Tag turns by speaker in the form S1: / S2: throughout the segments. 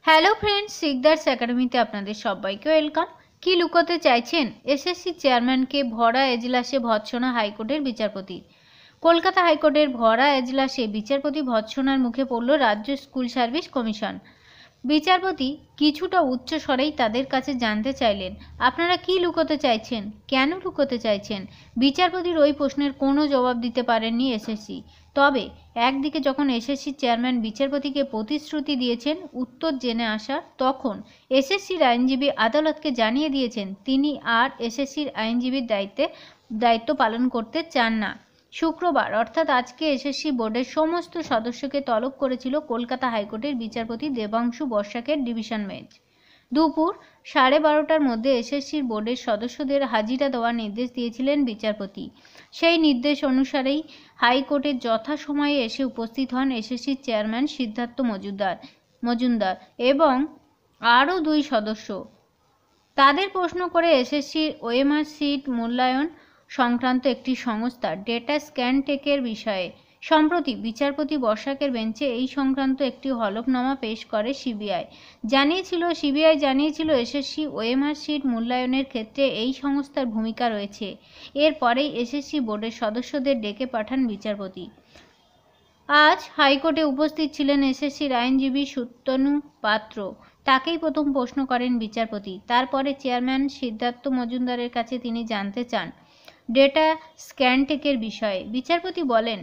S1: Hello friends, সিকদার্স একাডেমিতে আপনাদের সবাইকে ওয়েলকাম। কি লুকোতে চাইছেন এসএসসি চেয়ারম্যানকে ভরা এজলাসে ভৎসনা হাইকোর্টের বিচারপতি। কলকাতা হাইকোর্টের ভরা এজলাসে বিচারপতি ভৎসনার মুখে পড়ল রাজ্য স্কুল সার্ভিস কমিশন। বিচারপতি কিছুটা উচ্চ স্বরেই তাদের কাছে জানতে চাইলেন, আপনারা কি লুকোতে চাইছেন, কেন লুকোতে চাইছেন। বিচারপতির ওই প্রশ্নের কোনো জবাব দিতে পারেননি এসএসসি। তবে একদিকে যখন এসএসসি চেয়ারম্যান বিচারপতিকে প্রতিশ্রুতি দিয়েছেন উত্তর জেনে আসার, তখন এসএসসির আইনজীবী আদালতকে জানিয়ে দিয়েছেন তিনি আর এসএসসির আইনজীবীর দায়িত্ব পালন করতে চান না। শুক্রবার অর্থাৎ আজকে এসএসসি বোর্ডের সমস্ত সদস্যকে তলব করেছিল কলকাতা হাইকোর্টের বিচারপতি দেবাংশু বসাকের ডিভিশন বেঞ্চ। দুপুর 12:30টার মধ্যে এসএসসির বোর্ডের সদস্যদের হাজিরা দেওয়ার নির্দেশ দিয়েছিলেন বিচারপতি। সেই নির্দেশ অনুসারেই হাইকোর্টে যথাসময়ে এসে উপস্থিত হন এসএসসির চেয়ারম্যান সিদ্ধার্থ মজুমদার এবং আরও 2 সদস্য। তাদের প্রশ্ন করে এসএসসির ওএমআর সিট মূল্যায়ন সংক্রান্ত একটি সংস্থা ডেটা স্ক্যান টেকের বিষয়ে। সম্প্রতি বিচারপতি বসাকের বেঞ্চে এই সংক্রান্ত একটি হলফনামা পেশ করে সিবিআই জানিয়েছিল এসএসসি ওএমআর সিট মূল্যায়নের ক্ষেত্রে এই সংস্থার ভূমিকা রয়েছে। এরপরেই এসএসসি বোর্ডের সদস্যদের ডেকে পাঠান বিচারপতি। আজ হাইকোর্টে উপস্থিত ছিলেন এসএসসির আইনজীবী সুতনু পাত্র। তাকেই প্রথম প্রশ্ন করেন বিচারপতি। তারপরে চেয়ারম্যান সিদ্ধার্থ মজুমদারের কাছে তিনি জানতে চান ডেটা স্ক্যানটেকের বিষয়ে। বিচারপতি বলেন,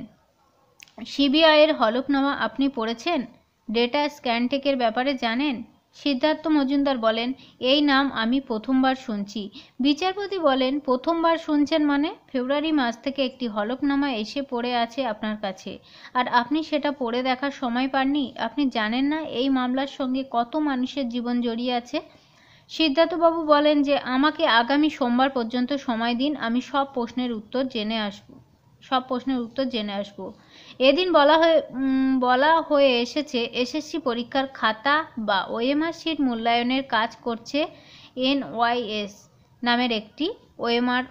S1: সিবিআইয়ের হলফনামা আপনি পড়েছেন, ডেটা স্ক্যানটেকের ব্যাপারে জানেন। সিদ্ধার্থ মজুমদার বলেন, এই নাম আমি প্রথমবার শুনছি। বিচারপতি বলেন, প্রথমবার শুনছেন মানে? ফেব্রুয়ারি মাস থেকে একটি হলফনামা এসে পড়ে আছে আপনার কাছে, আর আপনি সেটা পড়ে দেখার সময় পাননি? আপনি জানেন না এই মামলার সঙ্গে কত মানুষের জীবন জড়িয়ে আছে? সিদ্ধার্থবাবু বলেন যে আমাকে আগামী সোমবার পর্যন্ত সময় দিন, আমি সব প্রশ্নের উত্তর জেনে আসব। এদিন বলা হয়ে এসেছে এসএসসি পরীক্ষার খাতা বা ওএমআর শিট মূল্যায়নের কাজ করছে এনওয়াইএস নামের একটি ওএমআর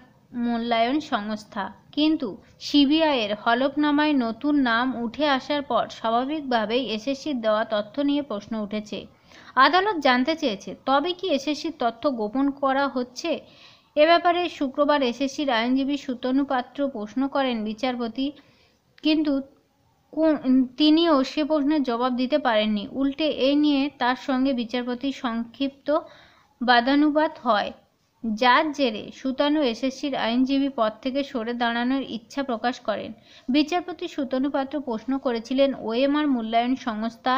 S1: মূল্যায়ন সংস্থা। কিন্তু সিবিআইয়ের হলফনামায় নতুন নাম উঠে আসার পর স্বাভাবিকভাবেই এসএসসির দেওয়া তথ্য নিয়ে প্রশ্ন উঠেছে। আদালত জানতে চেয়েছে, তবে কি এসএসসির তথ্য গোপন করা হচ্ছে? এ ব্যাপারে শুক্রবার এসএসসির আইনজীবী সুতনু পাত্র প্রশ্ন করেন বিচারপতি, কিন্তু তিনিও সে প্রশ্নের জবাব দিতে পারেননি। উল্টে এই নিয়ে তার সঙ্গে বিচারপতির সংক্ষিপ্ত বাদানুবাদ হয়, যার জেরে সুতনু এসএসসির আইনজীবী পদ থেকে সরে দাঁড়ানোর ইচ্ছা প্রকাশ করেন। বিচারপতি সুতনু পাত্র প্রশ্ন করেছিলেন ওএমআর মূল্যায়ন সংস্থা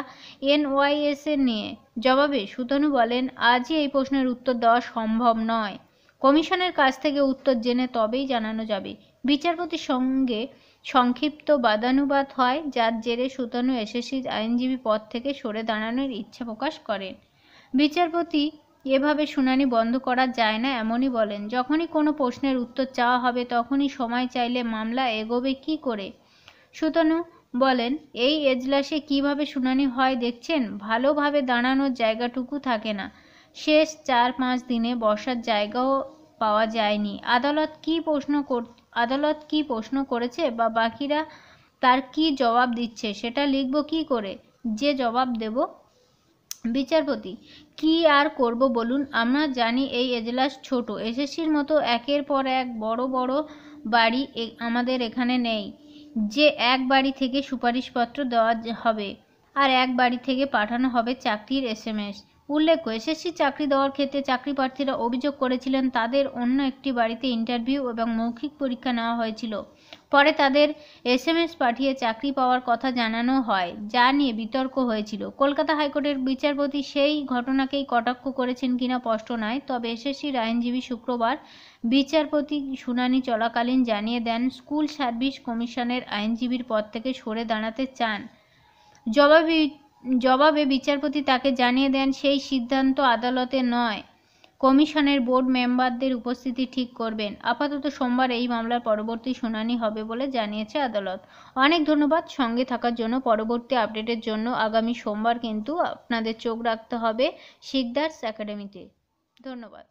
S1: এনওয়াইএস এর নিয়ে। জবাবে সুতনু বলেন, আজই এই প্রশ্নের উত্তর দেওয়া সম্ভব নয়। কমিশনের কাছ থেকে উত্তর জেনে তবেই জানানো যাবে। বিচারপতির সঙ্গে সংক্ষিপ্ত বাদানুবাদ হয়, যার জেরে সুতনু এসএসসির আইনজীবী পদ থেকে সরে দাঁড়ানোর ইচ্ছা প্রকাশ করেন। বিচারপতি এভাবে শুনানি বন্ধ করা যায় না এমনই বলেন। যখনই কোনো প্রশ্নের উত্তর চাওয়া হবে তখনই সময় চাইলে মামলা এগোবে কি করে? সুতনু বলেন, এই এজলাসে কিভাবে শুনানি হয় দেখছেন, ভালোভাবে দাঁড়ানোর জায়গাটুকু থাকে না। শেষ 4-5 দিনে বসার জায়গাও পাওয়া যায়নি। আদালত কি প্রশ্ন করেছে বা বাকিরা তার কি জবাব দিচ্ছে সেটা লিখব কি করে, যে জবাব দেব? বিচারপতি, কি আর করব বলুন, আমরা জানি এই এজলাস ছোট। এসএসসির মতো একের পর এক বড় বড় বাড়ি আমাদের এখানে নেই, যে এক বাড়ি থেকে সুপারিশপত্র দেওয়া হবে আর এক বাড়ি থেকে পাঠানো হবে চাকরির এসএমএস। উল্লেখ্য, এসএসসি চাকরি দেওয়ার ক্ষেত্রে চাকরি প্রার্থীরা অভিযোগ করেছিলেন তাদের অন্য একটি বাড়িতে ইন্টারভিউ এবং মৌখিক পরীক্ষা নেওয়া হয়েছিল। পরে তাদের এসএমএস পাঠিয়ে চাকরি পাওয়ার কথা জানানো হয়, যা নিয়ে বিতর্ক হয়েছিল। কলকাতা হাইকোর্টের বিচারপতি সেই ঘটনাকেই কটাক্ষ করেছেন কিনা স্পষ্ট নয়। তবে এসএসসির আইনজীবী শুক্রবার বিচারপতি শুনানি চলাকালীন জানিয়ে দেন স্কুল সার্ভিস কমিশনের আইনজীবীর পদ থেকে সরে দাঁড়াতে চান। জবাবে বিচারপতি তাকে জানিয়ে দেন সেই সিদ্ধান্ত আদালতের নয়, কমিশনের বোর্ড মেম্বারদের উপস্থিতি ঠিক করবেন। আপাতত সোমবার এই মামলার পরবর্তী শুনানি হবে বলে জানিয়েছে আদালত। অনেক ধন্যবাদ সঙ্গে থাকার জন্য। পরবর্তী আপডেটের জন্য আগামী সোমবার কিন্তু আপনাদের চোখ রাখতে হবে সিকদার্স একাডেমিতে। ধন্যবাদ।